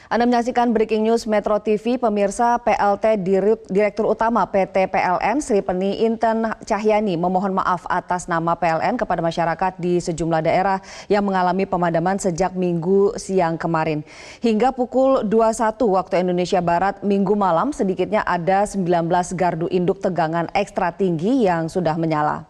Anda menyaksikan Breaking News Metro TV, pemirsa. PLT Direktur Utama PT PLN Sri Peni Inten Cahyani memohon maaf atas nama PLN kepada masyarakat di sejumlah daerah yang mengalami pemadaman sejak Minggu siang kemarin. Hingga pukul 21 waktu Indonesia Barat Minggu malam, sedikitnya ada 19 gardu induk tegangan ekstra tinggi yang sudah menyala.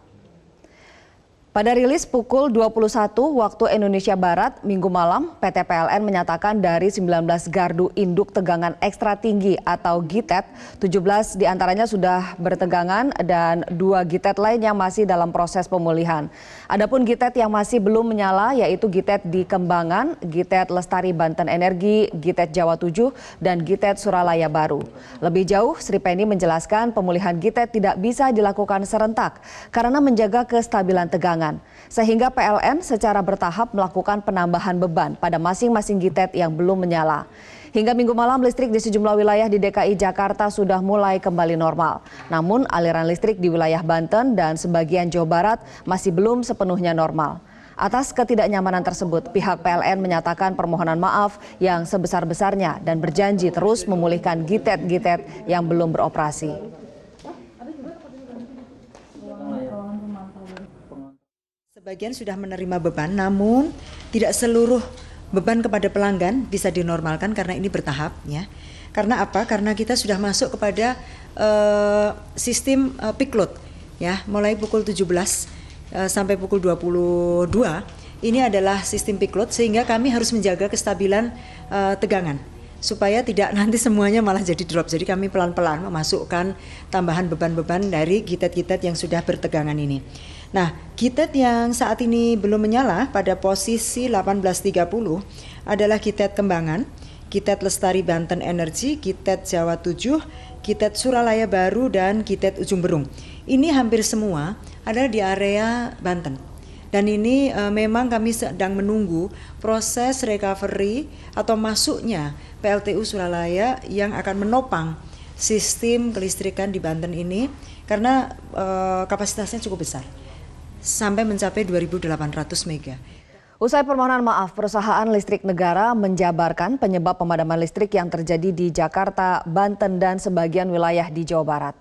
Pada rilis pukul 21 waktu Indonesia Barat Minggu malam, PT PLN menyatakan dari 19 gardu induk tegangan ekstra tinggi atau GITET, 17 diantaranya sudah bertegangan dan 2 GITET lainnya masih dalam proses pemulihan. Adapun GITET yang masih belum menyala yaitu GITET di Kembangan, GITET Lestari Banten Energi, GITET Jawa 7, dan GITET Suralaya Baru. Lebih jauh, Sri Peni menjelaskan pemulihan GITET tidak bisa dilakukan serentak karena menjaga kestabilan tegangan. Sehingga PLN secara bertahap melakukan penambahan beban pada masing-masing GITET yang belum menyala. Hingga Minggu malam listrik di sejumlah wilayah di DKI Jakarta sudah mulai kembali normal. Namun aliran listrik di wilayah Banten dan sebagian Jawa Barat masih belum sepenuhnya normal. Atas ketidaknyamanan tersebut, pihak PLN menyatakan permohonan maaf yang sebesar-besarnya dan berjanji terus memulihkan GITET-GITET yang belum beroperasi. Sebagian sudah menerima beban, namun tidak seluruh beban kepada pelanggan bisa dinormalkan karena ini bertahap, ya. Karena apa? Karena kita sudah masuk kepada sistem peak load, ya. Mulai pukul 17 sampai pukul 22 ini adalah sistem peak load, sehingga kami harus menjaga kestabilan tegangan supaya tidak nanti semuanya malah jadi drop. Jadi kami pelan-pelan memasukkan tambahan beban-beban dari GITET-GITET yang sudah bertegangan ini. Nah, GITET yang saat ini belum menyala pada posisi 18.30 adalah GITET Kembangan, GITET Lestari Banten Energi, GITET Jawa 7, GITET Suralaya Baru, dan GITET Ujung Berung. Ini hampir semua adalah di area Banten. Dan ini memang kami sedang menunggu proses recovery atau masuknya PLTU Suralaya yang akan menopang sistem kelistrikan di Banten ini karena kapasitasnya cukup besar, sampai mencapai 2.800 mega. Usai permohonan maaf, perusahaan listrik negara menjabarkan penyebab pemadaman listrik yang terjadi di Jakarta, Banten, dan sebagian wilayah di Jawa Barat.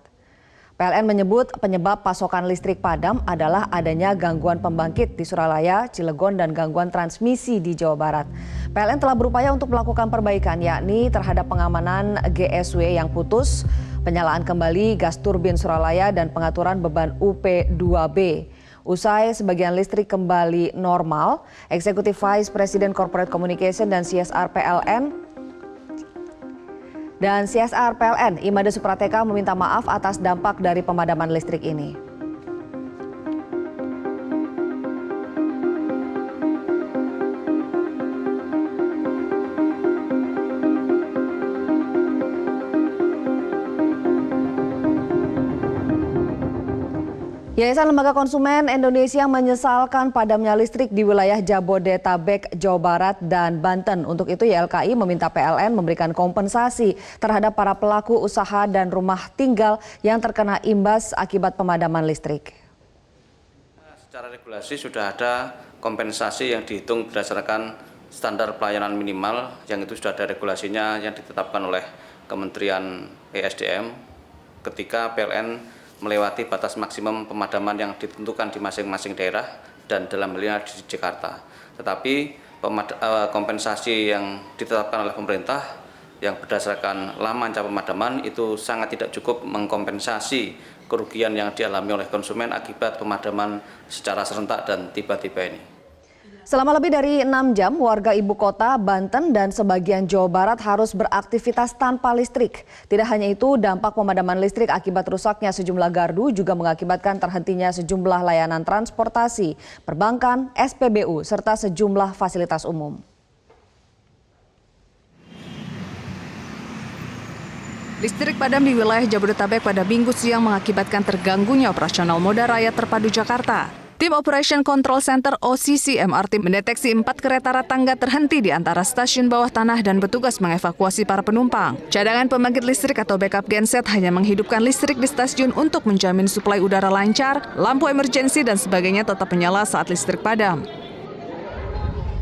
PLN menyebut penyebab pasokan listrik padam adalah adanya gangguan pembangkit di Suralaya, Cilegon, dan gangguan transmisi di Jawa Barat. PLN telah berupaya untuk melakukan perbaikan, yakni terhadap pengamanan GSW yang putus, penyalaan kembali gas turbin Suralaya, dan pengaturan beban UP2B. Usai sebagian listrik kembali normal, Executive Vice President Corporate Communication dan CSR PLN Imade Suprateka meminta maaf atas dampak dari pemadaman listrik ini. Yayasan Lembaga Konsumen Indonesia menyesalkan padamnya listrik di wilayah Jabodetabek, Jawa Barat, dan Banten. Untuk itu YLKI meminta PLN memberikan kompensasi terhadap para pelaku usaha dan rumah tinggal yang terkena imbas akibat pemadaman listrik. Secara regulasi sudah ada kompensasi yang dihitung berdasarkan standar pelayanan minimal yang itu sudah ada regulasinya yang ditetapkan oleh Kementerian ESDM ketika PLN melewati batas maksimum pemadaman yang ditentukan di masing-masing daerah dan dalam hal ini di Jakarta. Tetapi kompensasi yang ditetapkan oleh pemerintah yang berdasarkan lama pemadaman itu sangat tidak cukup mengkompensasi kerugian yang dialami oleh konsumen akibat pemadaman secara serentak dan tiba-tiba ini. Selama lebih dari 6 jam, warga ibu kota Banten dan sebagian Jawa Barat harus beraktivitas tanpa listrik. Tidak hanya itu, dampak pemadaman listrik akibat rusaknya sejumlah gardu juga mengakibatkan terhentinya sejumlah layanan transportasi, perbankan, SPBU, serta sejumlah fasilitas umum. Listrik padam di wilayah Jabodetabek pada Minggu siang mengakibatkan terganggunya operasional moda raya terpadu Jakarta. Tim Operation Control Center OCC MRT mendeteksi 4 kereta ratangga terhenti di antara stasiun bawah tanah dan petugas mengevakuasi para penumpang. Cadangan pembangkit listrik atau backup genset hanya menghidupkan listrik di stasiun untuk menjamin suplai udara lancar, lampu emergensi dan sebagainya tetap menyala saat listrik padam.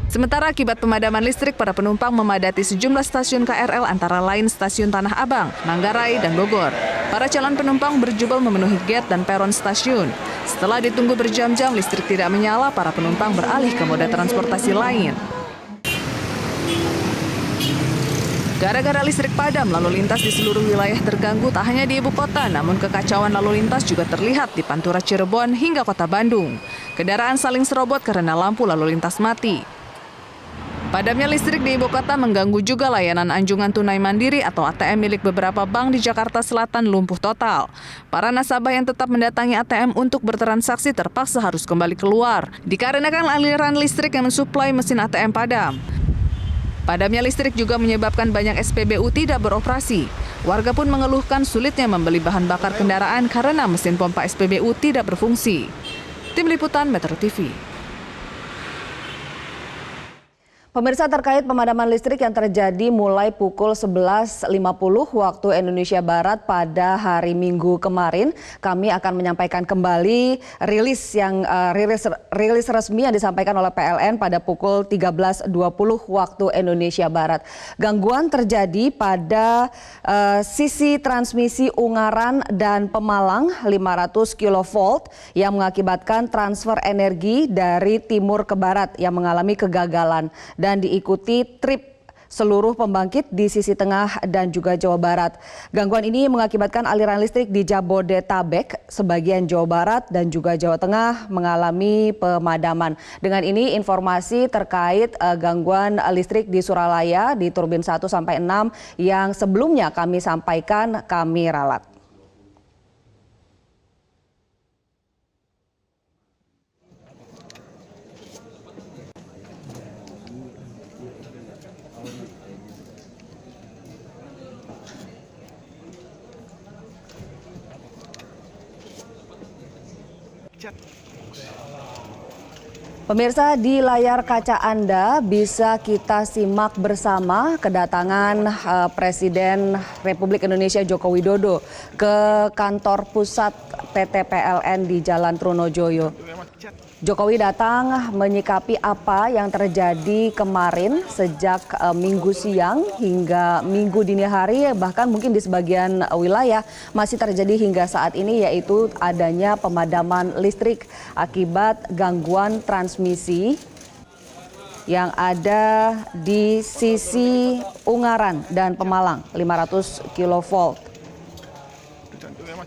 Sementara akibat pemadaman listrik, para penumpang memadati sejumlah stasiun KRL antara lain Stasiun Tanah Abang, Manggarai, dan Bogor. Para calon penumpang berjubel memenuhi gate dan peron stasiun. Setelah ditunggu berjam-jam listrik tidak menyala, para penumpang beralih ke moda transportasi lain. Gara-gara listrik padam, lalu lintas di seluruh wilayah terganggu tak hanya di ibu kota, namun kekacauan lalu lintas juga terlihat di Pantura Cirebon hingga kota Bandung. Kendaraan saling serobot karena lampu lalu lintas mati. Padamnya listrik di ibu kota mengganggu juga layanan anjungan tunai mandiri atau ATM milik beberapa bank di Jakarta Selatan lumpuh total. Para nasabah yang tetap mendatangi ATM untuk bertransaksi terpaksa harus kembali keluar, dikarenakan aliran listrik yang mensuplai mesin ATM padam. Padamnya listrik juga menyebabkan banyak SPBU tidak beroperasi. Warga pun mengeluhkan sulitnya membeli bahan bakar kendaraan karena mesin pompa SPBU tidak berfungsi. Tim Liputan Metro TV. Pemirsa, terkait pemadaman listrik yang terjadi mulai pukul 11.50 waktu Indonesia Barat pada hari Minggu kemarin, kami akan menyampaikan kembali rilis resmi yang disampaikan oleh PLN pada pukul 13.20 waktu Indonesia Barat. Gangguan terjadi pada sisi transmisi Ungaran dan Pemalang 500 kV yang mengakibatkan transfer energi dari timur ke barat yang mengalami kegagalan dan diikuti trip seluruh pembangkit di sisi tengah dan juga Jawa Barat. Gangguan ini mengakibatkan aliran listrik di Jabodetabek, sebagian Jawa Barat dan juga Jawa Tengah mengalami pemadaman. Dengan ini informasi terkait gangguan listrik di Suralaya di turbin 1 sampai 6 yang sebelumnya kami sampaikan, kami ralat. Pemirsa, di layar kaca Anda bisa kita simak bersama kedatangan Presiden Republik Indonesia Joko Widodo ke kantor pusat PT PLN di Jalan Trunojoyo. Jokowi datang menyikapi apa yang terjadi kemarin sejak Minggu siang hingga Minggu dini hari, bahkan mungkin di sebagian wilayah masih terjadi hingga saat ini, yaitu adanya pemadaman listrik akibat gangguan transmisi yang ada di sisi Ungaran dan Pemalang 500 kV.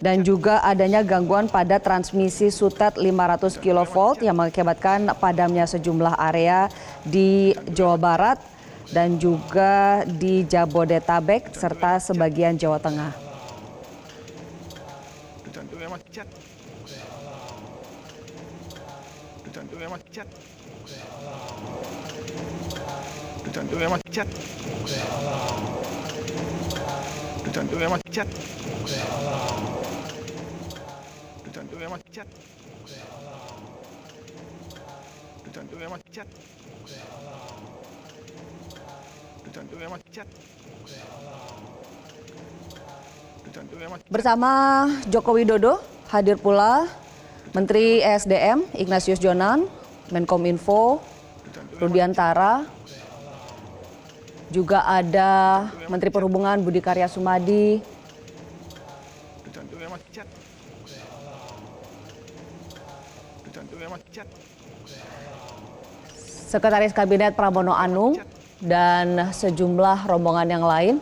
Dan juga adanya gangguan pada transmisi Sutet 500 kV yang mengakibatkan padamnya sejumlah area di Jawa Barat dan juga di Jabodetabek serta sebagian Jawa Tengah. Bersama Joko Widodo hadir pula Menteri ESDM Ignatius Jonan, Menkominfo Rudiantara, juga ada Menteri Perhubungan Budi Karya Sumadi, Sekretaris Kabinet Pramono Anung, dan sejumlah rombongan yang lain.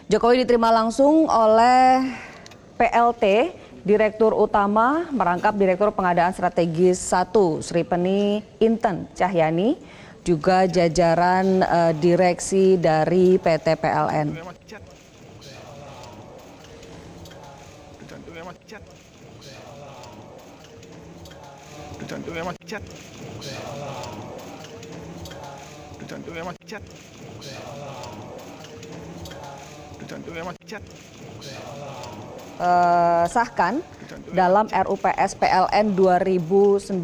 Jokowi diterima langsung oleh PLT, Direktur Utama merangkap Direktur Pengadaan Strategis 1, Sri Peni Inten Cahyani, juga jajaran direksi dari PT PLN. Sahkan dalam RUPS PLN 2019.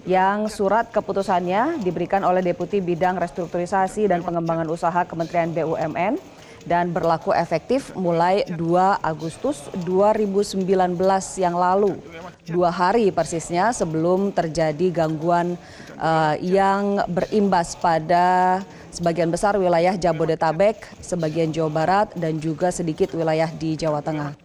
yang surat keputusannya diberikan oleh Deputi Bidang Restrukturisasi dan Pengembangan Usaha Kementerian BUMN dan berlaku efektif mulai 2 Agustus 2019 yang lalu. 2 hari persisnya sebelum terjadi gangguan yang berimbas pada sebagian besar wilayah Jabodetabek, sebagian Jawa Barat, dan juga sedikit wilayah di Jawa Tengah.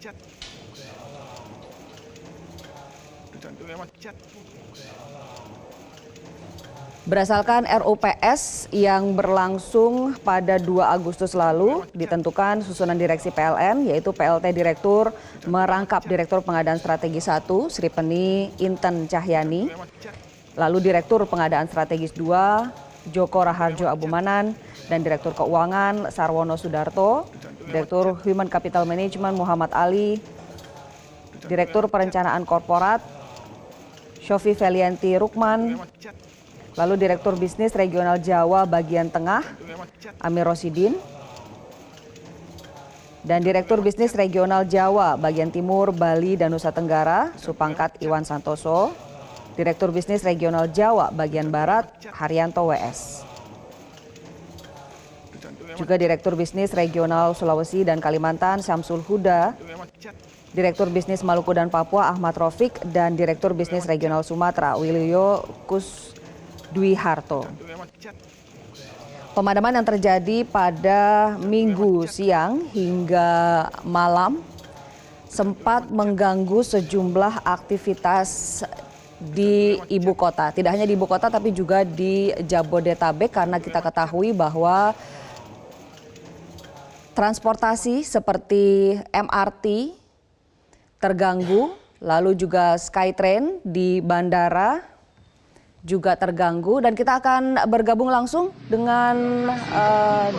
Berdasarkan RUPS yang berlangsung pada 2 Agustus lalu, ditentukan susunan direksi PLN, yaitu PLT Direktur merangkap Direktur Pengadaan Strategi 1, Sri Peni Inten Cahyani, lalu Direktur Pengadaan Strategis 2, Joko Raharjo Abumanan, dan Direktur Keuangan Sarwono Sudarto, Direktur Human Capital Management Muhammad Ali, Direktur Perencanaan Korporat Shofi Felianti Rukman, lalu Direktur Bisnis Regional Jawa bagian Tengah, Amir Rosidin, dan Direktur Bisnis Regional Jawa bagian Timur, Bali, dan Nusa Tenggara, Supangkat Iwan Santoso, Direktur Bisnis Regional Jawa bagian Barat, Haryanto WS. Juga Direktur Bisnis Regional Sulawesi dan Kalimantan, Syamsul Huda, Direktur Bisnis Maluku dan Papua, Ahmad Rofik, dan Direktur Bisnis Regional Sumatera, Wilio Dwi Harto. Pemadaman yang terjadi pada Minggu siang hingga malam sempat mengganggu sejumlah aktivitas di ibu kota. Tidak hanya di ibu kota tapi juga di Jabodetabek, karena kita ketahui bahwa transportasi seperti MRT terganggu, lalu juga Skytrain di bandara juga terganggu, dan kita akan bergabung langsung dengan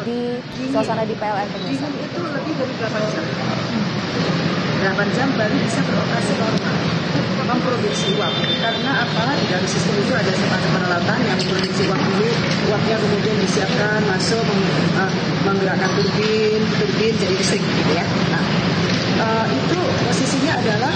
di suasana di PLN pemirsa. Itu lebih dari 8 jam. 8 jam baru bisa beroperasi normal, memproduksi uap. Karena apa? Di dalam sistem itu ada peralatan yang memproduksi uap dulu, uapnya kemudian disiapkan masuk menggerakkan turbin jadi listrik, gitu ya. Nah, itu posisinya adalah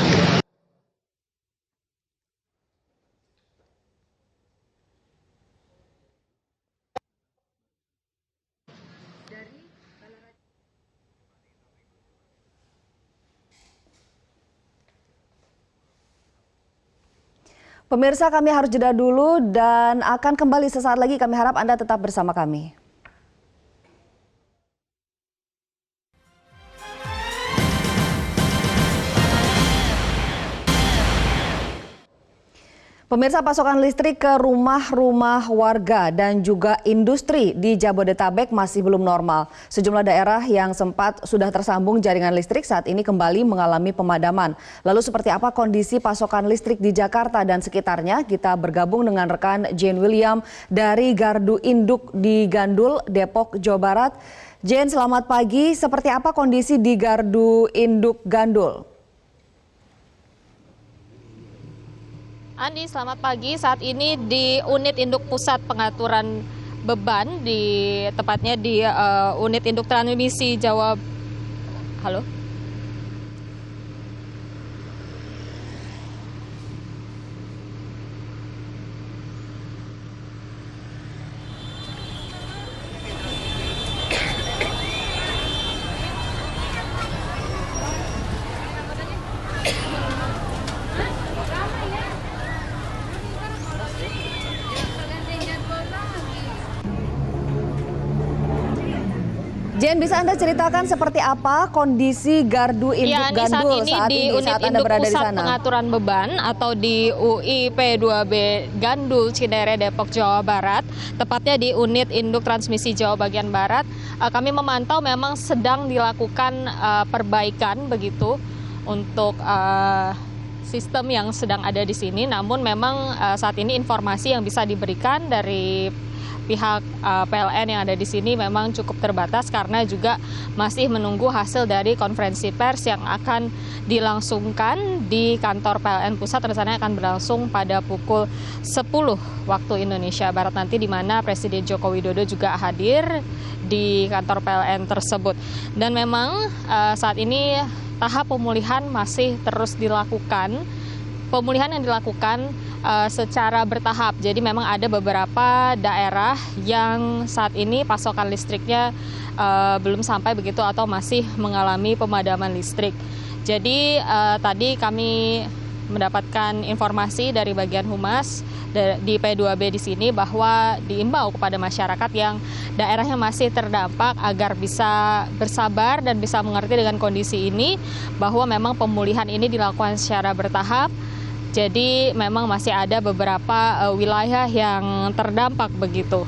Pemirsa, kami harus jeda dulu dan akan kembali sesaat lagi. Kami harap Anda tetap bersama kami. Pemirsa, pasokan listrik ke rumah-rumah warga dan juga industri di Jabodetabek masih belum normal. Sejumlah daerah yang sempat sudah tersambung jaringan listrik saat ini kembali mengalami pemadaman. Lalu seperti apa kondisi pasokan listrik di Jakarta dan sekitarnya? Kita bergabung dengan rekan Jane William dari Gardu Induk di Gandul, Depok, Jawa Barat. Jane, selamat pagi. Seperti apa kondisi di Gardu Induk Gandul? Andi, selamat pagi. Saat ini di unit induk pusat pengaturan beban, tepatnya di unit induk transmisi Jawa. Halo? Jen, bisa Anda ceritakan seperti apa kondisi Gardu Induk Gandul saat ini saat Anda berada di sana? Pusat pengaturan beban atau di UI P2B Gandul, Cinere, Depok, Jawa Barat, tepatnya di unit induk transmisi Jawa bagian Barat, kami memantau memang sedang dilakukan perbaikan begitu untuk sistem yang sedang ada di sini. Namun memang saat ini informasi yang bisa diberikan dari pihak PLN yang ada di sini memang cukup terbatas karena juga masih menunggu hasil dari konferensi pers yang akan dilangsungkan di kantor PLN Pusat. Rencananya akan berlangsung pada pukul 10 waktu Indonesia Barat nanti, di mana Presiden Joko Widodo juga hadir di kantor PLN tersebut. Dan memang saat ini tahap pemulihan masih terus dilakukan pemulihan yang dilakukan secara bertahap. Jadi memang ada beberapa daerah yang saat ini pasokan listriknya belum sampai begitu atau masih mengalami pemadaman listrik. Jadi tadi kami mendapatkan informasi dari bagian humas di P2B di sini bahwa diimbau kepada masyarakat yang daerahnya masih terdampak agar bisa bersabar dan bisa mengerti dengan kondisi ini, bahwa memang pemulihan ini dilakukan secara bertahap. Jadi memang masih ada beberapa wilayah yang terdampak begitu.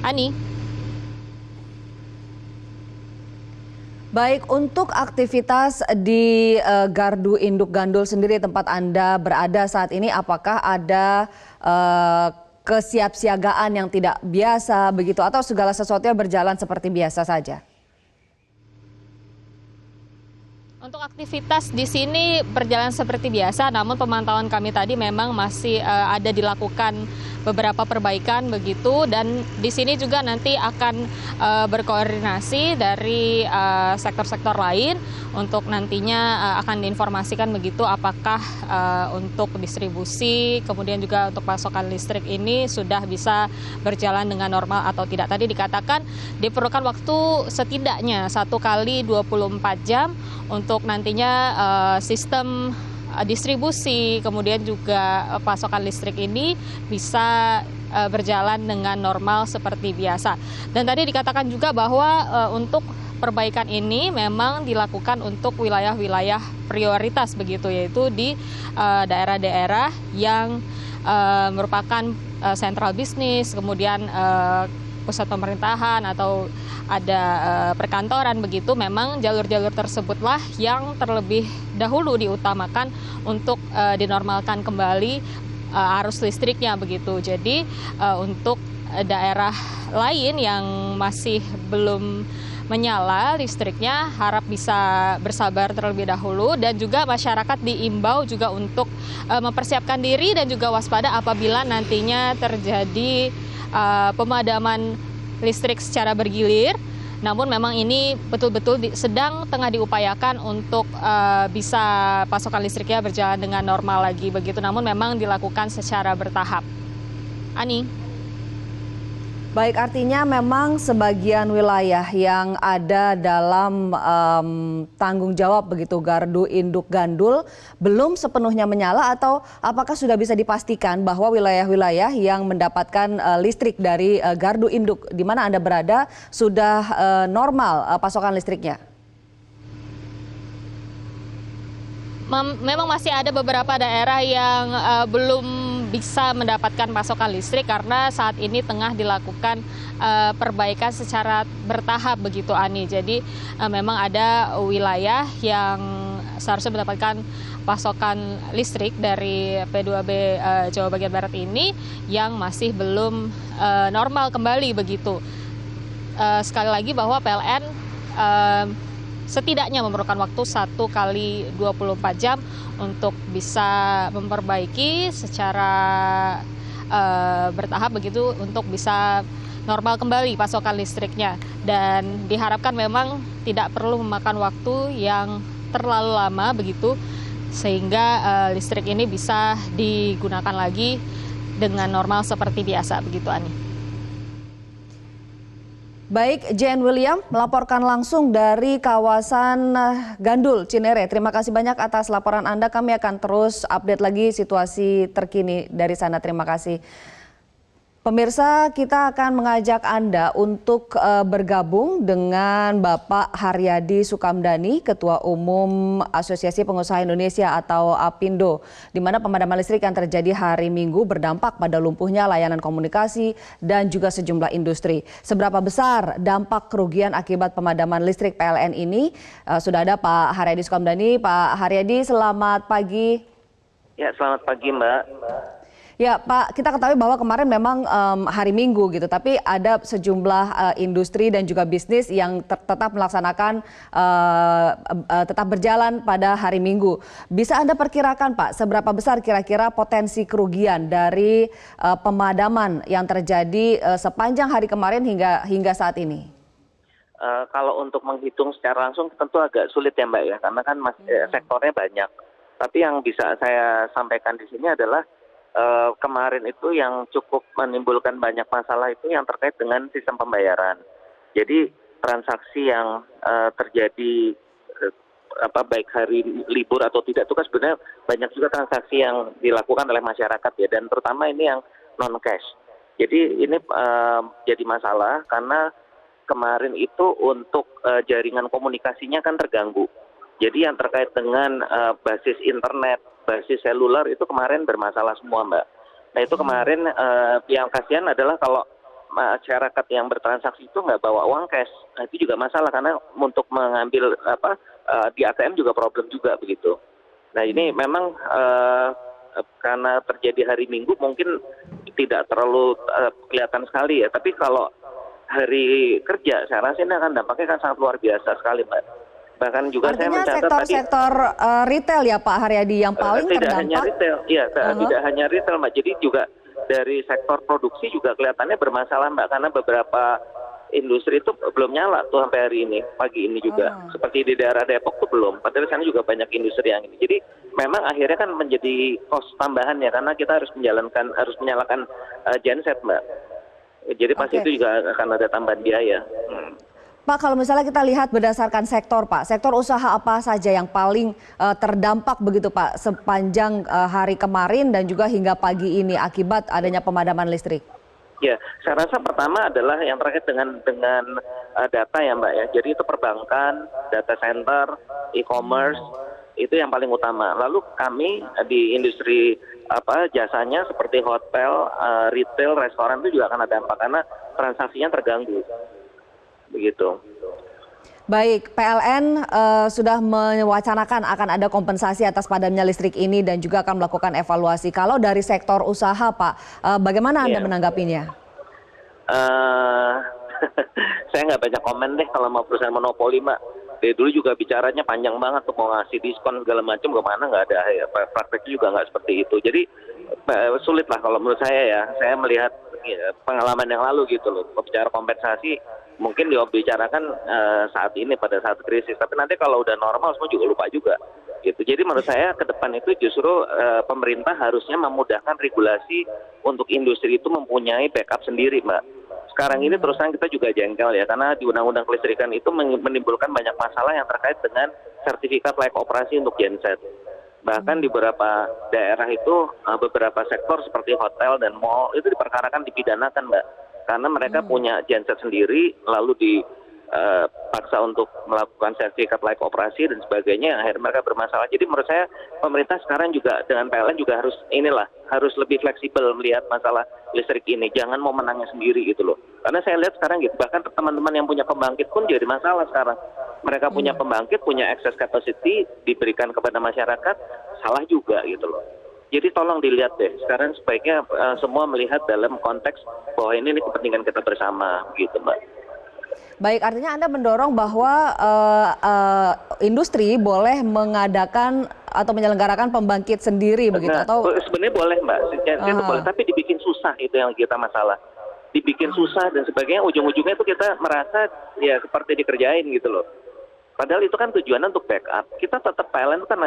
Ani. Baik, untuk aktivitas di Gardu Induk Gandul sendiri tempat Anda berada saat ini, apakah ada kesiapsiagaan yang tidak biasa begitu atau segala sesuatunya berjalan seperti biasa saja? Untuk aktivitas di sini berjalan seperti biasa, namun pemantauan kami tadi memang masih ada dilakukan beberapa perbaikan begitu, dan di sini juga nanti akan berkoordinasi dari sektor-sektor lain untuk nantinya akan diinformasikan begitu apakah untuk distribusi kemudian juga untuk pasokan listrik ini sudah bisa berjalan dengan normal atau tidak. Tadi dikatakan diperlukan waktu setidaknya 1 kali 24 jam untuk nantinya sistem distribusi kemudian juga pasokan listrik ini bisa berjalan dengan normal seperti biasa. Dan tadi dikatakan juga bahwa untuk perbaikan ini memang dilakukan untuk wilayah-wilayah prioritas begitu, yaitu di daerah-daerah yang merupakan sentral bisnis, kemudian pusat pemerintahan atau ada perkantoran begitu. Memang jalur-jalur tersebutlah yang terlebih dahulu diutamakan untuk dinormalkan kembali arus listriknya begitu. Jadi untuk daerah lain yang masih belum menyala listriknya harap bisa bersabar terlebih dahulu, dan juga masyarakat diimbau juga untuk mempersiapkan diri dan juga waspada apabila nantinya terjadi pemadaman listrik secara bergilir. Namun memang ini betul-betul sedang tengah diupayakan untuk bisa pasokan listriknya berjalan dengan normal lagi begitu. Namun memang dilakukan secara bertahap. Ani. Baik, artinya memang sebagian wilayah yang ada dalam tanggung jawab begitu Gardu Induk Gandul belum sepenuhnya menyala, atau apakah sudah bisa dipastikan bahwa wilayah-wilayah yang mendapatkan listrik dari Gardu Induk di mana Anda berada sudah normal pasokan listriknya? Memang masih ada beberapa daerah yang belum bisa mendapatkan pasokan listrik karena saat ini tengah dilakukan perbaikan secara bertahap begitu, Ani. Jadi memang ada wilayah yang seharusnya mendapatkan pasokan listrik dari P2B Jawa bagian Barat ini yang masih belum normal kembali begitu. Sekali lagi bahwa PLN setidaknya memerlukan waktu 1 kali 24 jam untuk bisa memperbaiki secara bertahap begitu untuk bisa normal kembali pasokan listriknya, dan diharapkan memang tidak perlu memakan waktu yang terlalu lama begitu sehingga listrik ini bisa digunakan lagi dengan normal seperti biasa begitu, Ani. Baik, Jen William melaporkan langsung dari kawasan Gandul, Cinere. Terima kasih banyak atas laporan Anda. Kami akan terus update lagi situasi terkini dari sana. Terima kasih. Pemirsa, kita akan mengajak Anda untuk bergabung dengan Bapak Haryadi Sukamdhani, Ketua Umum Asosiasi Pengusaha Indonesia atau APindo, di mana pemadaman listrik yang terjadi hari Minggu berdampak pada lumpuhnya layanan komunikasi dan juga sejumlah industri. Seberapa besar dampak kerugian akibat pemadaman listrik PLN ini? Sudah ada Pak Haryadi Sukamdhani. Pak Haryadi, selamat pagi. Ya, selamat pagi, Mbak. Ya Pak, kita ketahui bahwa kemarin memang hari Minggu gitu, tapi ada sejumlah industri dan juga bisnis yang tetap melaksanakan, tetap berjalan pada hari Minggu. Bisa Anda perkirakan Pak, seberapa besar kira-kira potensi kerugian dari pemadaman yang terjadi sepanjang hari kemarin hingga saat ini? Kalau untuk menghitung secara langsung tentu agak sulit ya Mbak ya, karena kan sektornya banyak. Tapi yang bisa saya sampaikan di sini adalah kemarin itu yang cukup menimbulkan banyak masalah itu yang terkait dengan sistem pembayaran. Jadi transaksi yang terjadi baik hari libur atau tidak itu kan sebenarnya banyak juga transaksi yang dilakukan oleh masyarakat ya, dan terutama ini yang non cash. Jadi ini jadi masalah karena kemarin itu untuk jaringan komunikasinya kan terganggu. Jadi yang terkait dengan basis internet, basis seluler itu kemarin bermasalah semua, Mbak. Nah itu kemarin yang kasihan adalah kalau masyarakat yang bertransaksi itu nggak bawa uang cash. Nah itu juga masalah karena untuk mengambil di ATM juga problem juga begitu. Nah ini memang karena terjadi hari Minggu mungkin tidak terlalu kelihatan sekali ya. Tapi kalau hari kerja saya rasa ini akan dampaknya kan sangat luar biasa sekali, Mbak. Bahkan juga Artinya saya mencatat sektor retail ya Pak Haryadi yang paling tidak terdampak. hanya retail, iya tidak hanya retail, Mbak. Jadi juga dari sektor produksi juga kelihatannya bermasalah, Mbak, karena beberapa industri itu belum nyala tuh sampai hari ini, pagi ini juga. Seperti di daerah Depok tuh belum, padahal sana juga banyak industri yang ini. Jadi memang akhirnya kan menjadi kos tambahan ya, karena kita harus menyalakan genset, Mbak. Jadi pasti itu juga akan ada tambahan biaya. Pak, kalau misalnya kita lihat berdasarkan sektor, Pak, sektor usaha apa saja yang paling terdampak begitu, Pak, sepanjang hari kemarin dan juga hingga pagi ini akibat adanya pemadaman listrik? Ya, saya rasa pertama adalah yang terkait dengan data ya, Mbak ya. Jadi itu perbankan, data center, e-commerce itu yang paling utama. Lalu kami di industri jasanya seperti hotel, retail, restoran itu juga akan ada dampak karena transaksinya terganggu. Begitu. Baik, PLN sudah mewacanakan akan ada kompensasi atas padamnya listrik ini dan juga akan melakukan evaluasi. Kalau dari sektor usaha, Pak, bagaimana Anda menanggapinya? Saya nggak banyak komen deh kalau mau perusahaan monopoli, Mbak. Dari dulu juga bicaranya panjang banget tuh mau ngasih diskon segala macam, kemana nggak ada, prakteknya juga nggak seperti itu. Jadi sulit lah kalau menurut saya ya. Saya melihat pengalaman yang lalu gitu loh, bicara kompensasi mungkin dibicarakan saat ini pada saat krisis, tapi nanti kalau udah normal semua juga lupa juga gitu. Jadi menurut saya ke depan itu justru pemerintah harusnya memudahkan regulasi untuk industri itu mempunyai backup sendiri, Mbak. Sekarang ini terus terang kita juga jengkel ya, karena di undang-undang kelistrikan itu menimbulkan banyak masalah yang terkait dengan sertifikat layak operasi untuk genset. Bahkan di beberapa daerah itu beberapa sektor seperti hotel dan mall itu diperkarakan, dipidanakan, Mbak. Karena mereka punya genset sendiri, lalu dipaksa untuk melakukan sertifikat layak operasi dan sebagainya, akhirnya mereka bermasalah. Jadi menurut saya pemerintah sekarang juga dengan PLN juga harus lebih fleksibel melihat masalah listrik ini. Jangan mau menangnya sendiri gitu loh. Karena saya lihat sekarang gitu, bahkan teman-teman yang punya pembangkit pun jadi masalah sekarang. Mereka punya pembangkit, punya excess capacity, diberikan kepada masyarakat, salah juga gitu loh. Jadi tolong dilihat deh, sekarang sebaiknya semua melihat dalam konteks bahwa ini kepentingan kita bersama, gitu, Mbak. Baik, artinya Anda mendorong bahwa industri boleh mengadakan atau menyelenggarakan pembangkit sendiri, begitu? Atau sebenarnya boleh, Mbak, itu boleh, tapi dibikin susah, itu yang kita masalah. Dibikin susah dan sebagainya, ujung-ujungnya itu kita merasa ya seperti dikerjain gitu loh. Padahal itu kan tujuannya untuk backup. Kita tetap PLN kan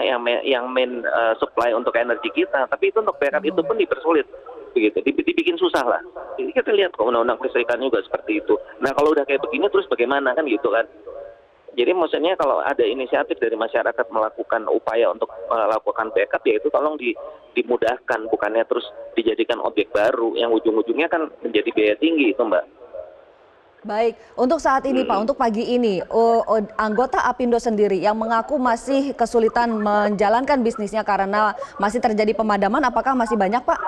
yang main supply untuk energi kita, tapi itu untuk backup itu pun dipersulit, begitu. Dibikin susah lah. Jadi kita lihat kok undang-undang kelistrikan juga seperti itu. Nah kalau udah kayak begini terus bagaimana kan gitu kan? Jadi maksudnya kalau ada inisiatif dari masyarakat melakukan upaya untuk melakukan backup, ya itu tolong dimudahkan, bukannya terus dijadikan objek baru yang ujung-ujungnya kan menjadi biaya tinggi itu, Mbak. baik, untuk saat ini Pak, untuk pagi ini, anggota Apindo sendiri yang mengaku masih kesulitan menjalankan bisnisnya karena masih terjadi pemadaman, apakah masih banyak, Pak?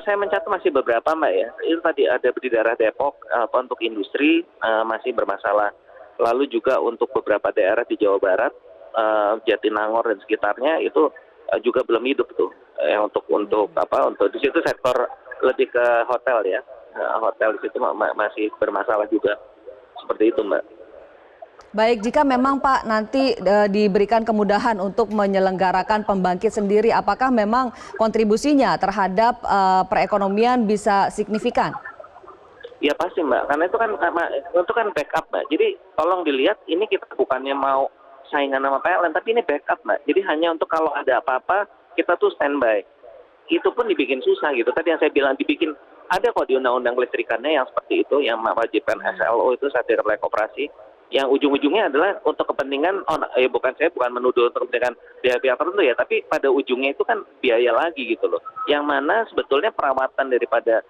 Saya mencatat masih beberapa, Mbak ya. Itu tadi ada di daerah Depok untuk industri masih bermasalah. Lalu juga untuk beberapa daerah di Jawa Barat, Jatinangor dan sekitarnya itu juga belum hidup tuh. Untuk di situ sektor lebih ke hotel ya. Hotel di situ masih bermasalah juga. Seperti itu, Mbak. Baik, jika memang Pak nanti diberikan kemudahan untuk menyelenggarakan pembangkit sendiri, apakah memang kontribusinya terhadap perekonomian bisa signifikan? Ya pasti, Mbak, karena itu kan backup, Mbak. Jadi tolong dilihat, ini kita bukannya mau saingan sama PLN, tapi ini backup, Mbak. Jadi hanya untuk kalau ada apa-apa kita tuh standby. Itu pun dibikin susah gitu. Tadi yang saya bilang dibikin, ada kok di undang-undang listrikannya yang seperti itu, yang mewajibkan SLO itu Satgas Layak Operasi, yang ujung-ujungnya adalah untuk kepentingan, bukan menuduh untuk kepentingan pihak-pihak tertentu ya, tapi pada ujungnya itu kan biaya lagi gitu loh. Yang mana sebetulnya perawatan daripada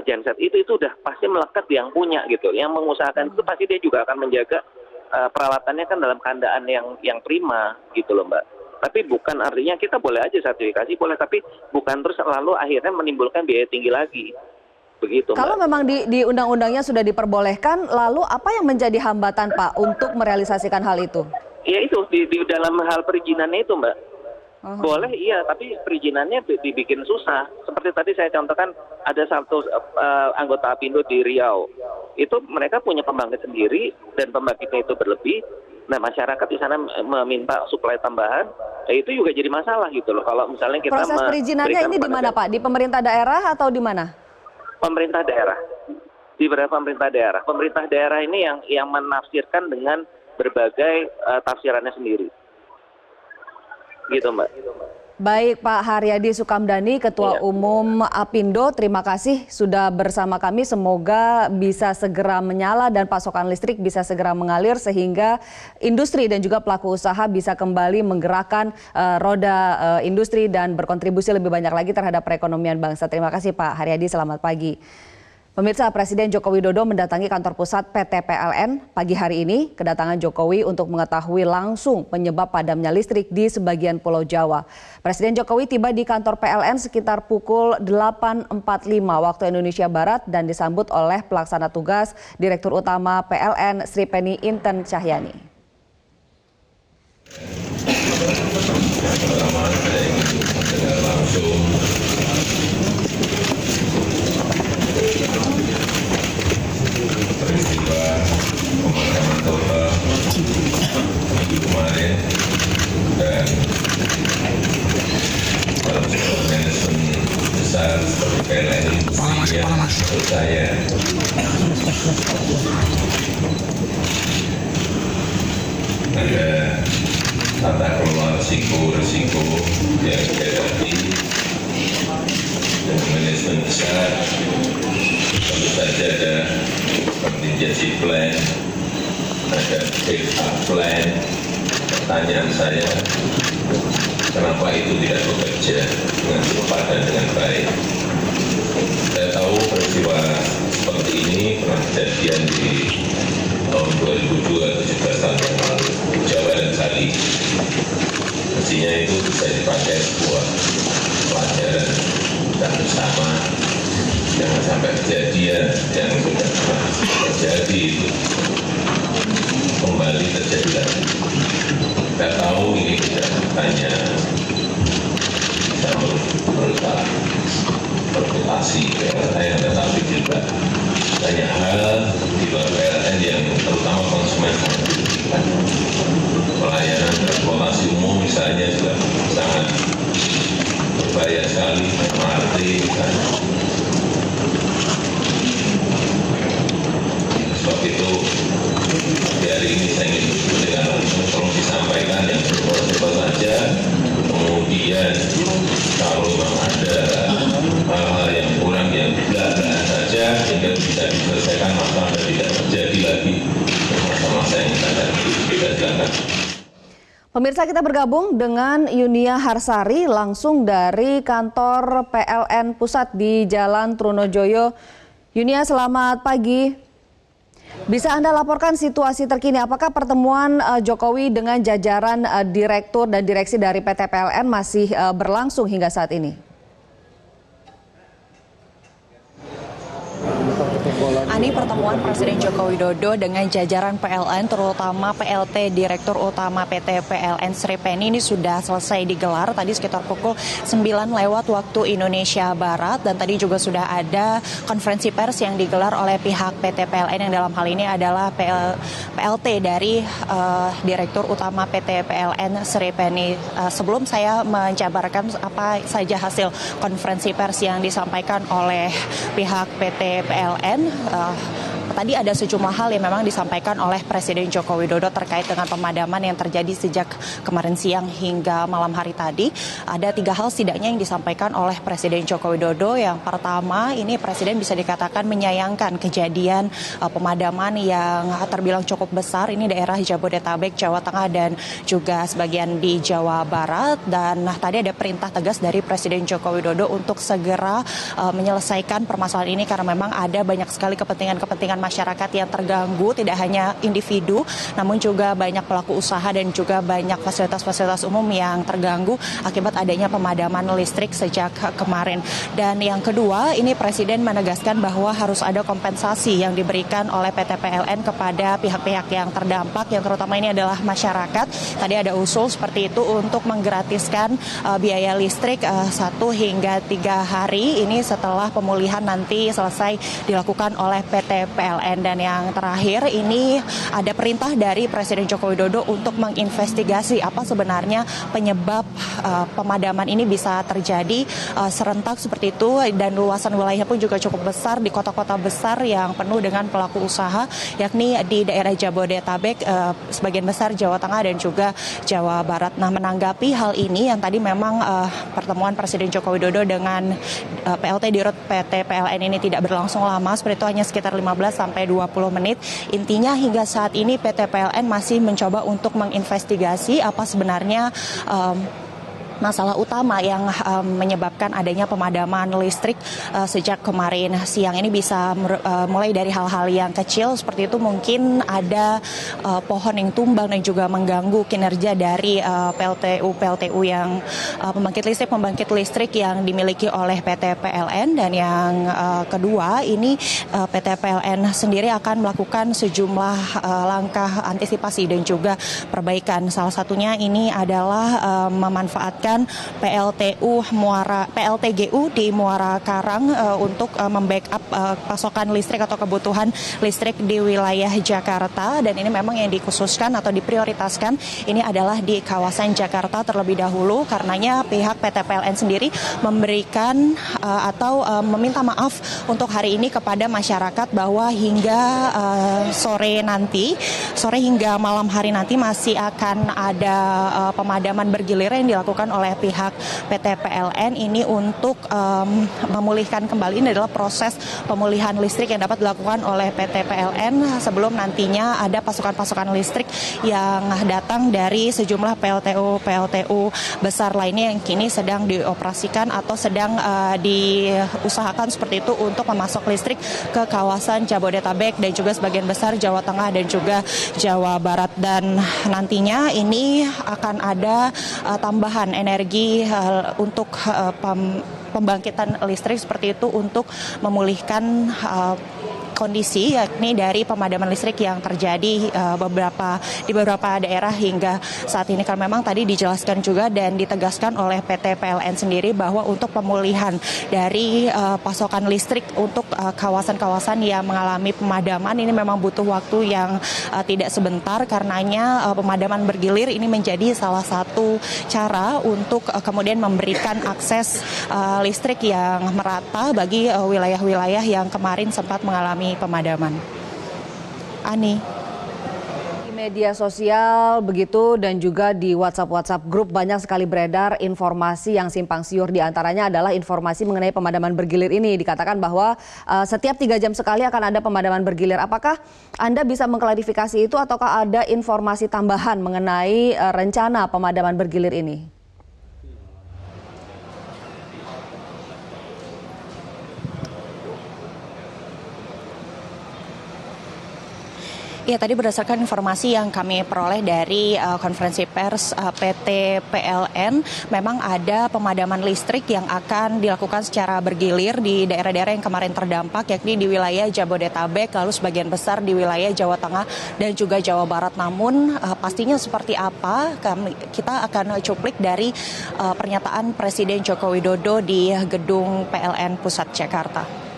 genset itu udah pasti melekat yang punya gitu. Yang mengusahakan itu pasti dia juga akan menjaga peralatannya kan dalam keadaan yang prima gitu loh, Mbak. Tapi bukan artinya kita boleh aja sertifikasi, boleh, tapi bukan terus lalu akhirnya menimbulkan biaya tinggi lagi. Begitu, Kalau Mbak. memang di undang-undangnya sudah diperbolehkan, lalu apa yang menjadi hambatan Pak untuk merealisasikan hal itu? Ya itu, di dalam hal perizinannya itu, Mbak. Boleh iya, tapi perizinannya dibikin susah. Seperti tadi saya contohkan, ada satu anggota Apindo di Riau. Itu mereka punya pembangkit sendiri, dan pembangkitnya itu berlebih. Nah, masyarakat di sana meminta suplai tambahan, itu juga jadi masalah gitu loh. Kalau misalnya kita Proses perizinannya ini di mana Pak? Di pemerintah daerah atau di mana? Pemerintah daerah. Di beberapa pemerintah daerah. Pemerintah daerah ini yang menafsirkan dengan berbagai tafsirannya sendiri. Gitu, Mbak. Baik Pak Haryadi Sukamdhani, Ketua Umum Apindo, terima kasih sudah bersama kami. Semoga bisa segera menyala dan pasokan listrik bisa segera mengalir sehingga industri dan juga pelaku usaha bisa kembali menggerakkan roda industri dan berkontribusi lebih banyak lagi terhadap perekonomian bangsa. Terima kasih Pak Haryadi, selamat pagi. Pemirsa, Presiden Joko Widodo mendatangi kantor pusat PT PLN pagi hari ini. Kedatangan Jokowi untuk mengetahui langsung penyebab padamnya listrik di sebagian Pulau Jawa. Presiden Jokowi tiba di kantor PLN sekitar pukul 8.45 waktu Indonesia Barat dan disambut oleh pelaksana tugas Direktur Utama PLN Sri Penny Inten Cahyani. Peristiwa pemadaman total minggu kemarin dan dalam sebuah manajemen besar seperti PLN Industri yang menurut saya ada tata kelola risiko yang dihadapi dan manajemen besar. Tentu saja ada contingency plan, ada backup plan. Pertanyaan saya, kenapa itu tidak bekerja dengan cepat dan dengan baik? Saya tahu peristiwa seperti ini pernah kejadian di tahun 2002, 17 tahun yang lalu, Jawa dan Bali. Mestinya itu bisa dipakai sebuah pelajaran dan bersama. Jangan sampai kejadian yang sudah pernah terjadi itu kembali terjadi lagi. Kita tahu ini tidak hanya bisa merusak reputasi PLN, tetapi juga banyak hal di luar PLN yang terutama konsumen membutuhkan. Pelayanan transportasi umum misalnya juga sangat berbahaya sekali, MRT misalnya. Sebab itu hari ini saya ingin dengan langsung tolong disampaikan yang berbuat saja. Kemudian kalau memang ada hal-hal yang kurang yang belak-belakan saja sehingga bisa diselesaikan masalah dan tidak terjadi lagi masa-masa yang akan kita silakan. Pemirsa, kita bergabung dengan Yunia Harsari langsung dari kantor PLN Pusat di Jalan Trunojoyo. Yunia, selamat pagi. Bisa Anda laporkan situasi terkini, apakah pertemuan Jokowi dengan jajaran direktur dan direksi dari PT PLN masih berlangsung hingga saat ini? Ani, pertemuan Presiden Joko Widodo dengan jajaran PLN, terutama PLT Direktur Utama PT PLN Sri Penny ini sudah selesai digelar tadi sekitar pukul 9 lewat waktu Indonesia Barat, dan tadi juga sudah ada konferensi pers yang digelar oleh pihak PT PLN yang dalam hal ini adalah PLT dari Direktur Utama PT PLN Sri Penny. Sebelum saya menjabarkan apa saja hasil konferensi pers yang disampaikan oleh pihak PT PLN, tadi ada sejumlah hal yang memang disampaikan oleh Presiden Joko Widodo terkait dengan pemadaman yang terjadi sejak kemarin siang hingga malam hari tadi. Ada 3 hal setidaknya yang disampaikan oleh Presiden Joko Widodo. Yang pertama, ini Presiden bisa dikatakan menyayangkan kejadian pemadaman yang terbilang cukup besar. Ini daerah Jabodetabek, Jawa Tengah, dan juga sebagian di Jawa Barat. Dan tadi ada perintah tegas dari Presiden Joko Widodo untuk segera menyelesaikan permasalahan ini karena memang ada banyak sekali kepentingan masyarakat yang terganggu, tidak hanya individu namun juga banyak pelaku usaha dan juga banyak fasilitas-fasilitas umum yang terganggu akibat adanya pemadaman listrik sejak kemarin. Dan yang kedua, ini Presiden menegaskan bahwa harus ada kompensasi yang diberikan oleh PT PLN kepada pihak-pihak yang terdampak, yang terutama ini adalah masyarakat. Tadi ada usul seperti itu untuk menggratiskan biaya listrik 1 hingga 3 hari ini setelah pemulihan nanti selesai dilakukan oleh PT PLN. Dan yang terakhir, ini ada perintah dari Presiden Joko Widodo untuk menginvestigasi apa sebenarnya penyebab pemadaman ini bisa terjadi serentak seperti itu, dan luasan wilayahnya pun juga cukup besar di kota-kota besar yang penuh dengan pelaku usaha, yakni di daerah Jabodetabek, sebagian besar Jawa Tengah dan juga Jawa Barat. Nah, menanggapi hal ini yang tadi memang pertemuan Presiden Joko Widodo dengan PLT Dirut PT PLN ini tidak berlangsung lama, seperti itu hanya sekitar 15 sampai 20 menit. Intinya hingga saat ini PT PLN masih mencoba untuk menginvestigasi apa sebenarnya masalah utama yang menyebabkan adanya pemadaman listrik sejak kemarin siang. Ini bisa mulai dari hal-hal yang kecil seperti itu, mungkin ada pohon yang tumbang dan juga mengganggu kinerja dari PLTU yang pembangkit listrik yang dimiliki oleh PT PLN. Dan yang kedua, ini PT PLN sendiri akan melakukan sejumlah langkah antisipasi dan juga perbaikan. Salah satunya ini adalah memanfaatkan PLTGU di Muara Karang untuk membackup pasokan listrik atau kebutuhan listrik di wilayah Jakarta. Dan ini memang yang dikhususkan atau diprioritaskan ini adalah di kawasan Jakarta terlebih dahulu, karenanya pihak PT PLN sendiri memberikan atau meminta maaf untuk hari ini kepada masyarakat bahwa hingga sore hingga malam hari nanti masih akan ada pemadaman bergilir yang dilakukan oleh pihak PT PLN ini untuk memulihkan kembali. Ini adalah proses pemulihan listrik yang dapat dilakukan oleh PT PLN sebelum nantinya ada pasokan-pasokan listrik yang datang dari sejumlah PLTU besar lainnya yang kini sedang dioperasikan atau sedang diusahakan seperti itu untuk memasok listrik ke kawasan Jabodetabek dan juga sebagian besar Jawa Tengah dan juga Jawa Barat. Dan nantinya ini akan ada tambahan energi untuk pembangkitan listrik seperti itu untuk memulihkan kondisi yakni dari pemadaman listrik yang terjadi di beberapa daerah hingga saat ini. Karena memang tadi dijelaskan juga dan ditegaskan oleh PT PLN sendiri bahwa untuk pemulihan dari pasokan listrik untuk kawasan-kawasan yang mengalami pemadaman ini memang butuh waktu yang tidak sebentar, karenanya pemadaman bergilir ini menjadi salah satu cara untuk kemudian memberikan akses listrik yang merata bagi wilayah-wilayah yang kemarin sempat mengalami pemadaman. Ani. Di media sosial begitu dan juga di WhatsApp grup banyak sekali beredar informasi yang simpang siur. Di antaranya adalah informasi mengenai pemadaman bergilir ini. Dikatakan bahwa setiap 3 jam sekali akan ada pemadaman bergilir. Apakah Anda bisa mengklarifikasi itu ataukah ada informasi tambahan mengenai rencana pemadaman bergilir ini? Ya, tadi berdasarkan informasi yang kami peroleh dari konferensi pers PT PLN, memang ada pemadaman listrik yang akan dilakukan secara bergilir di daerah-daerah yang kemarin terdampak, yakni di wilayah Jabodetabek, lalu sebagian besar di wilayah Jawa Tengah dan juga Jawa Barat. Namun pastinya seperti apa, kita akan cuplik dari pernyataan Presiden Joko Widodo di gedung PLN Pusat Jakarta.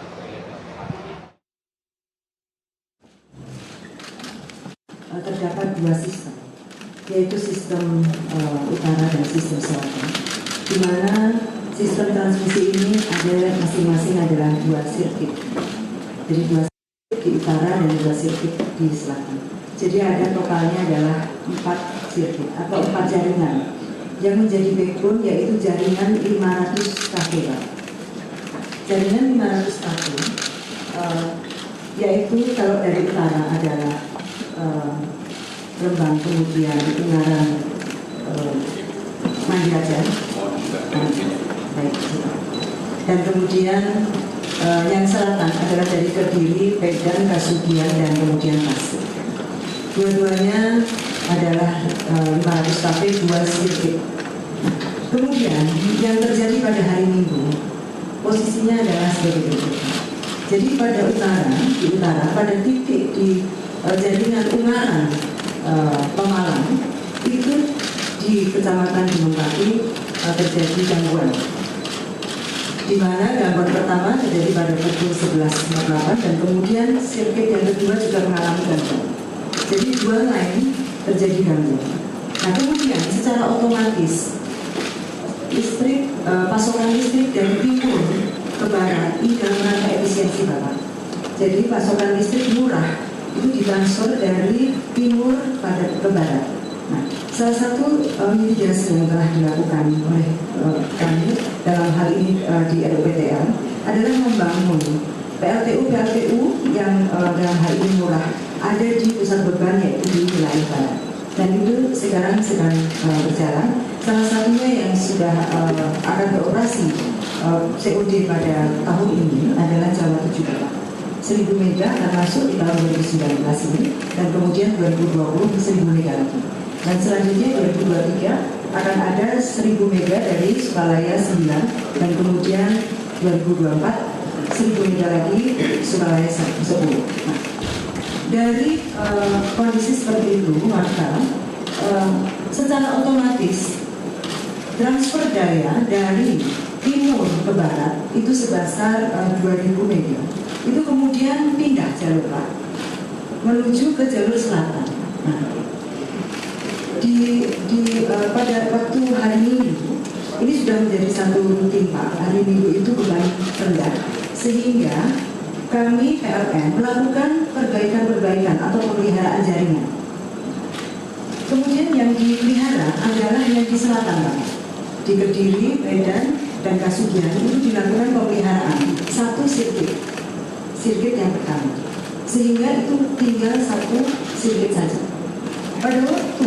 Terdapat 2 sistem, yaitu sistem utara dan sistem selatan, di mana sistem transmisi ini ada masing-masing adalah 2 sirkuit. Jadi 2 sirkuit di utara dan 2 sirkuit di selatan. Jadi ada totalnya adalah 4 sirkuit atau 4 jaringan. Yang menjadi backbone yaitu jaringan 500 kV. Jaringan 500 kV yaitu kalau dari utara adalah Rembang, kemudian Ungaran, Mandiajan, baik. Dan kemudian yang selatan adalah dari Kediri, Medan, Kasugian, dan kemudian Tasik. Dua-duanya adalah 500 kV 2 sirkuit. Kemudian yang terjadi pada hari Minggu posisinya adalah sebagai berikut. Jadi pada di utara pada titik di jaringan Ungaran Pemalang itu di Kecamatan Gunung Pati terjadi gangguan. Di mana gangguan pertama terjadi pada pukul 11.48 dan kemudian sirkuit yang kedua juga mengalami gangguan. Jadi 2 lain terjadi gangguan. Nah kemudian secara otomatis pasokan listrik dari timur ke barat ini dalam rangka efisiensi Bapak. Jadi pasokan listrik murah itu ditransfer dari timur ke barat. Nah, salah satu mitigasi yang telah dilakukan oleh kami dalam hal ini di RUPTL adalah membangun PLTU yang dalam hal ini murah ada di pusat beban yaitu di wilayah barat. Dan itu sekarang sedang berjalan. Salah satunya yang sudah akan beroperasi COD pada tahun ini adalah Jawa 7 Bapak. 1000 mega akan masuk di tahun 2019 ini dan kemudian 2020 1000 mega lagi. Dan selanjutnya 2023 akan ada 1000 mega dari Sukalaya 9 dan kemudian 2024 1000 mega lagi Sukalaya 10. Nah, dari kondisi seperti itu maka secara otomatis transfer daya dari timur ke barat itu sebesar 2000 mega. Itu kemudian pindah jalur Pak menuju ke jalur selatan. Nah, pada waktu hari Minggu ini sudah menjadi satu rutin Pak. Hari Minggu itu beban rendah sehingga kami PLN melakukan perbaikan atau pemeliharaan jaringan. Kemudian yang dipelihara adalah yang di selatan Pak. Di Kediri, Medan, dan Kasugian itu dilakukan pemeliharaan satu sirkuit yang pertama, sehingga itu tinggal satu sirkuit saja. Pada waktu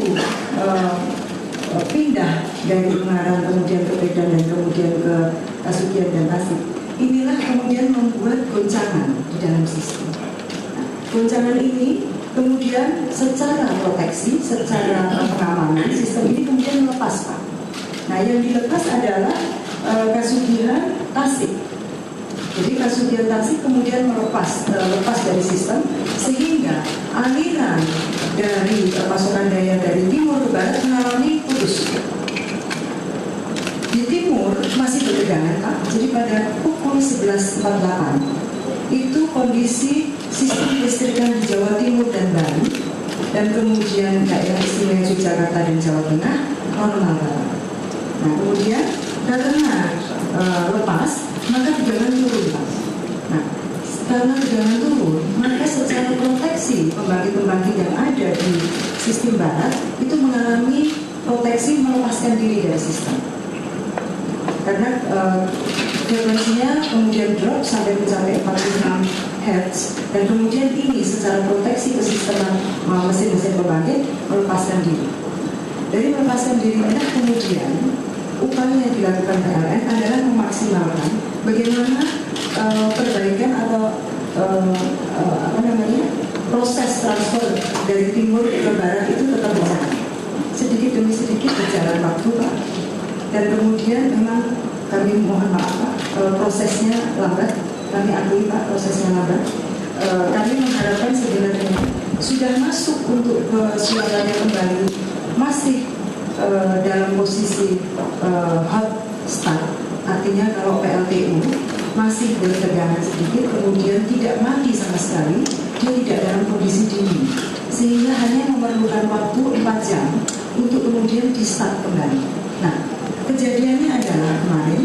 pindah dari Ungaran kemudian ke Medan dan kemudian ke Kasugian dan Tasik, inilah kemudian membuat goncangan di dalam sistem. Nah, goncangan ini kemudian secara proteksi, secara pengamanan sistem ini kemudian melepas Pak. Nah yang dilepas adalah Kasugian Tasik. Jadi Kasugian Tasik kemudian lepas dari sistem sehingga aliran dari pasokan daya dari timur ke barat mengalami putus. Di timur masih bertegangan Pak. Jadi pada pukul 11.48 itu kondisi sistem listrikan di Jawa Timur dan Bali dan kemudian daerah istimewa Yogyakarta dan Jawa Tengah normal Pak. Nah kemudian karena lepas maka tegangan turun Pak. Nah karena tegangan turun maka secara proteksi pembangkit-pembangkit yang ada di sistem barat itu mengalami proteksi melepaskan diri dari sistem. Karena frekuensinya kemudian drop sampai mencapai 46 Hz dan kemudian ini secara proteksi ke sistem mesin-mesin pembangkit melepaskan diri. Dari melepaskan diri inilah kemudian upaya yang dilakukan PLN adalah memaksimalkan bagaimana perbaikan atau proses transfer dari timur ke barat itu tetap berjalan. Sedikit demi sedikit berjalan waktu Pak. Dan kemudian memang kami mohon maaf Pak, prosesnya lambat. Kami akui Pak, prosesnya lambat. Kami mengharapkan sebenarnya sudah masuk untuk ke Surabaya kembali masih dalam posisi hot start. Artinya kalau PLTU masih bertegangan sedikit, kemudian tidak mati sama sekali, dia tidak dalam kondisi dingin, sehingga hanya memerlukan waktu 4 jam untuk kemudian di start kembali. Nah, kejadiannya adalah kemarin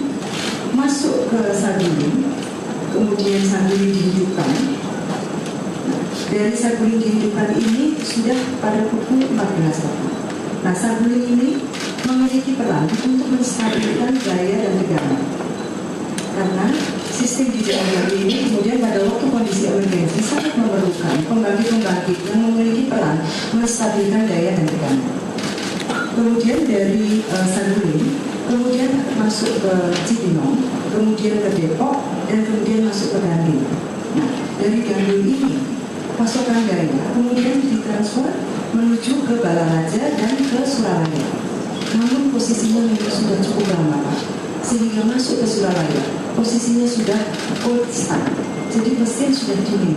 masuk ke Saguling, kemudian Saguling dihidupkan, dari saguling kehidupan ini sudah pada pukul 14 Bapak. Nah, saguling ini memiliki peran untuk menstabilkan daya dan tegangan. Karena sistem di dalam garuling ini kemudian pada waktu kondisi emergensi sangat memerlukan pembangkit-pembangkit yang memiliki peran menstabilkan daya dan tegangan. Kemudian dari saguling, kemudian masuk ke Cibinong, kemudian ke Depok, dan kemudian masuk ke Gandul. Nah, dari Gandul ini pasokan daya kemudian ditransfer menuju ke Balaraja dan ke Suralaya. Namun posisinya memang sudah cukup lama, Pak. Sehingga masuk ke Suralaya, posisinya sudah cold start. Jadi mesin sudah dingin.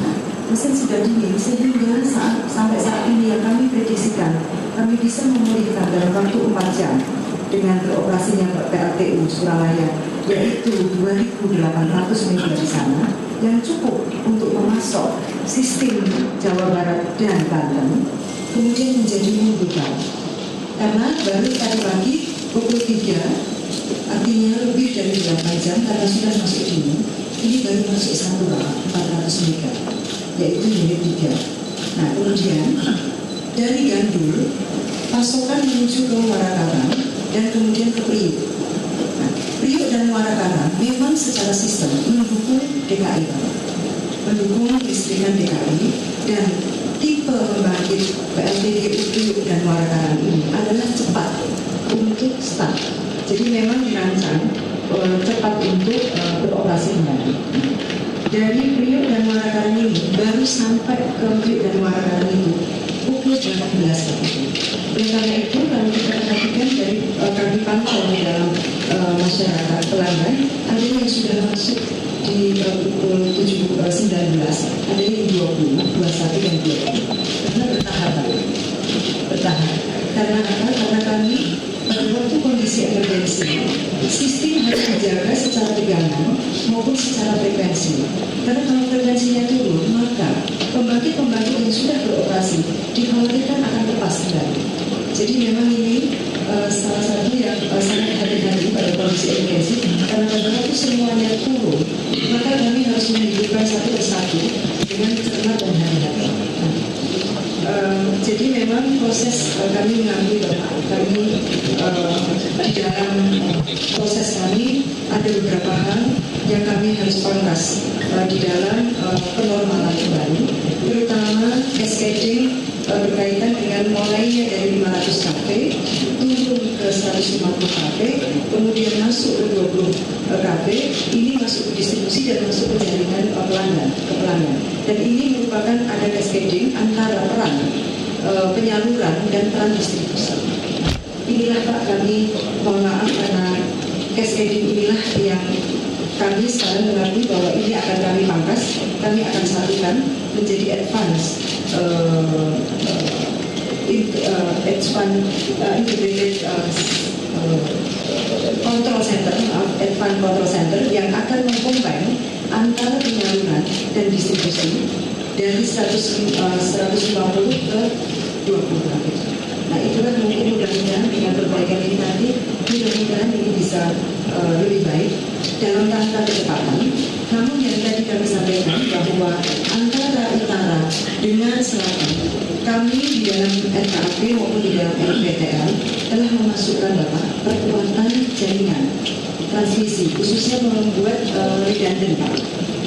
Nah, mesin sudah dingin sehingga sampai saat ini yang kami prediksikan, kami bisa memulihkan dalam waktu 4 jam dengan beroperasinya PLTU Suralaya, yaitu 2.800 MW di sana, yang cukup untuk memasok sistem Jawa Barat dan Banten, kemudian menjadi mingguan. Karena baru tadi pagi pukul 3, artinya lebih dari 8 jam karena sudah masuk dingin, ini baru masuk 400 MW, yaitu unit 3. Nah, kemudian dari Gandul, pasokan menuju ke Muarakarang dan kemudian ke Priuk. Nah, Priuk dan Muarakarang memang secara sistem mendukung DKI, mendukung listrikan DKI, dan tipe pembangkit PLTGU Priuk dan Muarakarang ini adalah cepat untuk start. Jadi memang dirancang cepat untuk beroperasi kembali. Dari Priuk dan Muarakarang ini baru sampai ke Priuk dan Muarakarang itu pukul 18 pagi. Oleh karena itu kalau kita perhatikan dari kami pantau di dalam masyarakat pelanggan, ada yang sudah masuk di pukul 19, ada yang 20, 21 dan 20. Karena bertahap. Karena apa? Karena kami pada waktu kondisi emergensi, sistem harus dijaga secara tegangan maupun secara frekuensi. Karena kalau frekuensinya turun, maka pembangkit-pembangkit yang sudah beroperasi dikhawatirkan akan lepas kembali. Jadi memang ini salah satu yang sangat hati-hati pada kondisi emergensi, karena pada waktu semuanya turun, maka kami harus menghidupkan satu persatu dengan cermat dan hati-hati. Jadi memang proses kami mengambil kami di dalam proses kami ada beberapa hal yang kami harus pangkas di dalam penormalan kembali, terutama cascading berkaitan dengan mulainya dari 500 kV turun ke 150 kV, kemudian masuk ke 20 kV, ini masuk ke distribusi dan masuk ke jaringan pelanggan. Dan ini merupakan ada cascading antara peran penyaluran dan peran distribusi. Inilah Pak, kami mohon maaf karena cascading inilah yang kami sekarang mengakui bahwa ini akan kami pangkas, kami akan satukan menjadi advance integrated control center, advance control center yang akan mengcombine antara penyaluran dan distribusi dari 150 ke 20 kV. Nah, itulah mungkin mudah-mudahan dengan perbaikan ini nanti mudah-mudahan ini bisa lebih baik dalam rangka kecepatan. Namun yang tadi kami sampaikan bahwa antara utara dengan selatan, kami di dalam RKAP maupun di dalam LPTL telah memasukkan Bapak perkuatan jaringan transmisi, khususnya membuat redundant Pak,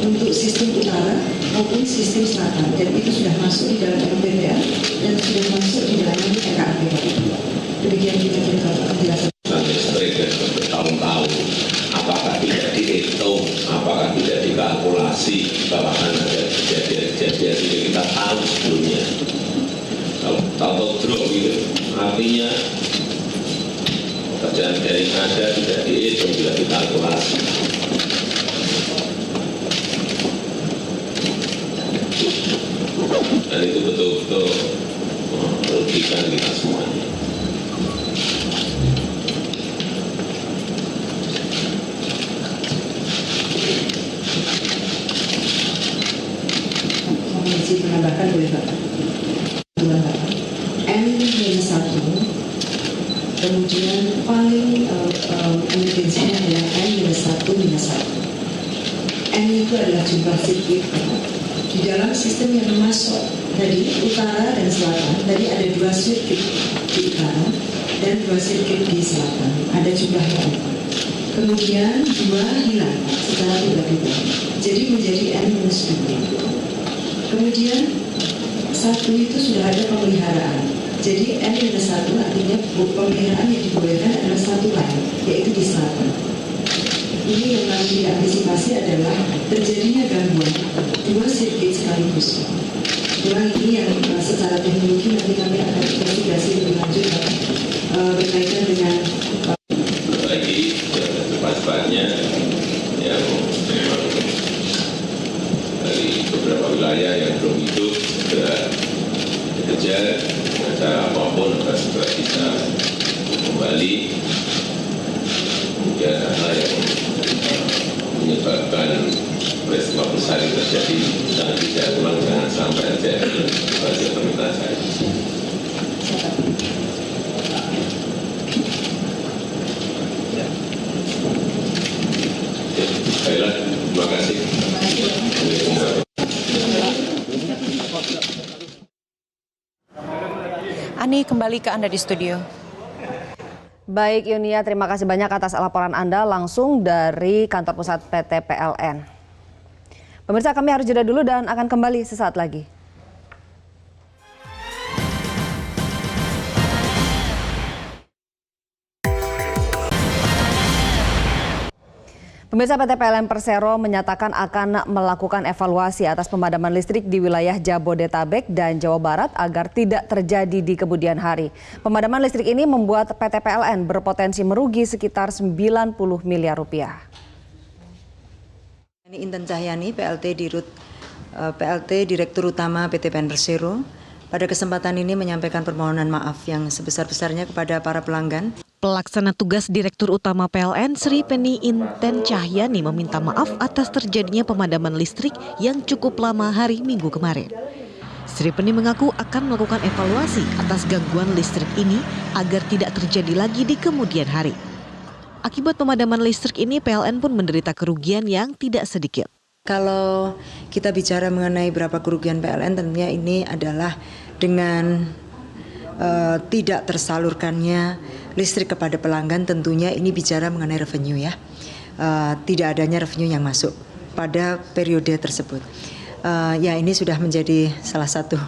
untuk sistem utara maupun sistem selatan, dan itu sudah masuk di dalam LPTL dan sudah masuk di dalam RKAP. Demikian kita penjelasan. Listrik dan bertahun-tahun, apakah tidak dihitung, apakah tidak dikalkulasi bahwa akan ada kejadian-kejadian ini kita tahu sebelumnya. Kalau tahu drop gitu, artinya kerjaan jaring ada tidak dihitung, tidak dikalkulasi. Dan itu betul-betul merugikan kita semuanya. Menambahkan boleh Bapak. N-1, kemudian paling emergensinya adalah N-1-1. N itu adalah jumlah sirkuit Bapak. di dalam sistem yang memasok tadi utara dan selatan. Tadi ada 2 sirkuit di utara dan 2 sirkuit di selatan. Ada jumlahnya 4. Kemudian 2 hilang secara tiba-tiba. Jadi menjadi N-2. Kemudian 1 itu sudah ada pemeliharaan. Jadi N-1 artinya pemeliharaan yang dibolehkan adalah 1 lain, yaitu di selatan. Ini yang harus diantisipasi adalah terjadinya gangguan 2 sirkuit sekaligus. Memang ini yang secara teknologi nanti kami akan investigasi lebih lanjut berkaitan dengan lagi cepat-cepatnya yang dari beberapa wilayah yang belum hidup segera dikejar dengan cara apapun agar segera bisa kembali. Kemudian hal yang menyebabkan peristiwa besar yang terjadi dan tidak ulang jangan sampai terjadi. Baca permintaan saya. Baiklah, terima kasih. Ani, kembali ke Anda di studio. Baik Yunia, terima kasih banyak atas laporan Anda langsung dari kantor pusat PT PLN. Pemirsa, kami harus jeda dulu dan akan kembali sesaat lagi. Pemirsa, PT PLN Persero menyatakan akan melakukan evaluasi atas pemadaman listrik di wilayah Jabodetabek dan Jawa Barat agar tidak terjadi di kemudian hari. Pemadaman listrik ini membuat PT PLN berpotensi merugi sekitar 90 miliar rupiah. Ini Inten Cahyani, PLT Direktur Utama PT PLN Persero. Pada kesempatan ini menyampaikan permohonan maaf yang sebesar-besarnya kepada para pelanggan. Pelaksana tugas Direktur Utama PLN Sri Penny Inten Cahyani meminta maaf atas terjadinya pemadaman listrik yang cukup lama hari Minggu kemarin. Sri Penny mengaku akan melakukan evaluasi atas gangguan listrik ini agar tidak terjadi lagi di kemudian hari. Akibat pemadaman listrik ini, PLN pun menderita kerugian yang tidak sedikit. Kalau kita bicara mengenai berapa kerugian PLN, tentunya ini adalah dengan tidak tersalurkannya listrik kepada pelanggan, tentunya ini bicara mengenai revenue ya. Tidak adanya revenue yang masuk pada periode tersebut. Ya, ini sudah menjadi salah satu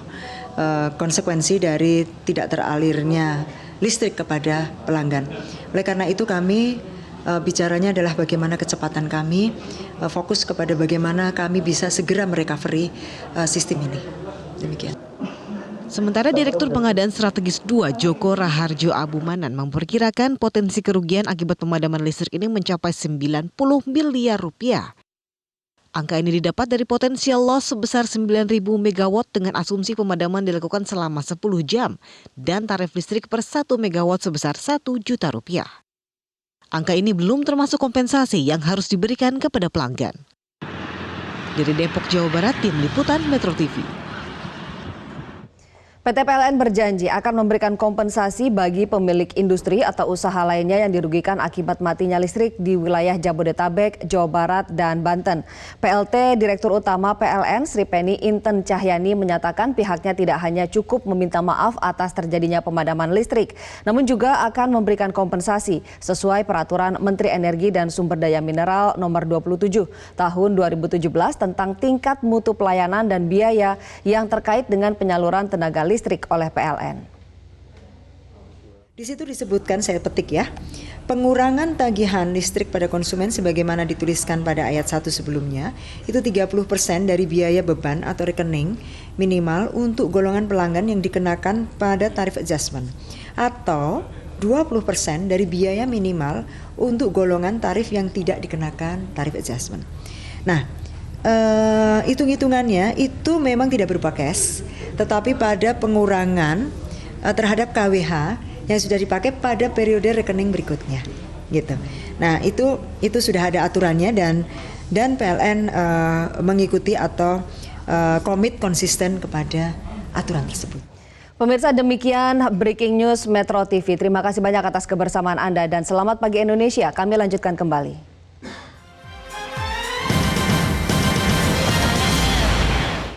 konsekuensi dari tidak teralirnya listrik kepada pelanggan. Oleh karena itu kami bicaranya adalah bagaimana kecepatan kami, fokus kepada bagaimana kami bisa segera merecovery sistem ini. Demikian. Sementara Direktur Pengadaan Strategis 2 Joko Raharjo Abumanan memperkirakan potensi kerugian akibat pemadaman listrik ini mencapai 90 miliar rupiah. Angka ini didapat dari potensial loss sebesar 9.000 megawatt dengan asumsi pemadaman dilakukan selama 10 jam dan tarif listrik per 1 megawatt sebesar 1 juta rupiah. Angka ini belum termasuk kompensasi yang harus diberikan kepada pelanggan. Dari Depok, Jawa Barat, Tim Liputan Metro TV. PT PLN berjanji akan memberikan kompensasi bagi pemilik industri atau usaha lainnya yang dirugikan akibat matinya listrik di wilayah Jabodetabek, Jawa Barat, dan Banten. PLT Direktur Utama PLN Sri Penny Inten Cahyani menyatakan pihaknya tidak hanya cukup meminta maaf atas terjadinya pemadaman listrik, namun juga akan memberikan kompensasi sesuai Peraturan Menteri Energi dan Sumber Daya Mineral Nomor 27 Tahun 2017 tentang tingkat mutu pelayanan dan biaya yang terkait dengan penyaluran tenaga listrik oleh PLN. Di situ disebutkan, saya petik ya, pengurangan tagihan listrik pada konsumen sebagaimana dituliskan pada ayat 1 sebelumnya, itu 30% dari biaya beban atau rekening minimal untuk golongan pelanggan yang dikenakan pada tarif adjustment, atau 20% dari biaya minimal untuk golongan tarif yang tidak dikenakan tarif adjustment. Nah, hitung-hitungannya itu memang tidak berupa cash, tetapi pada pengurangan terhadap KWH yang sudah dipakai pada periode rekening berikutnya, gitu. Nah, itu sudah ada aturannya dan PLN mengikuti atau komit konsisten kepada aturan tersebut. Pemirsa, demikian Breaking News Metro TV. Terima kasih banyak atas kebersamaan Anda dan selamat pagi Indonesia. Kami lanjutkan kembali.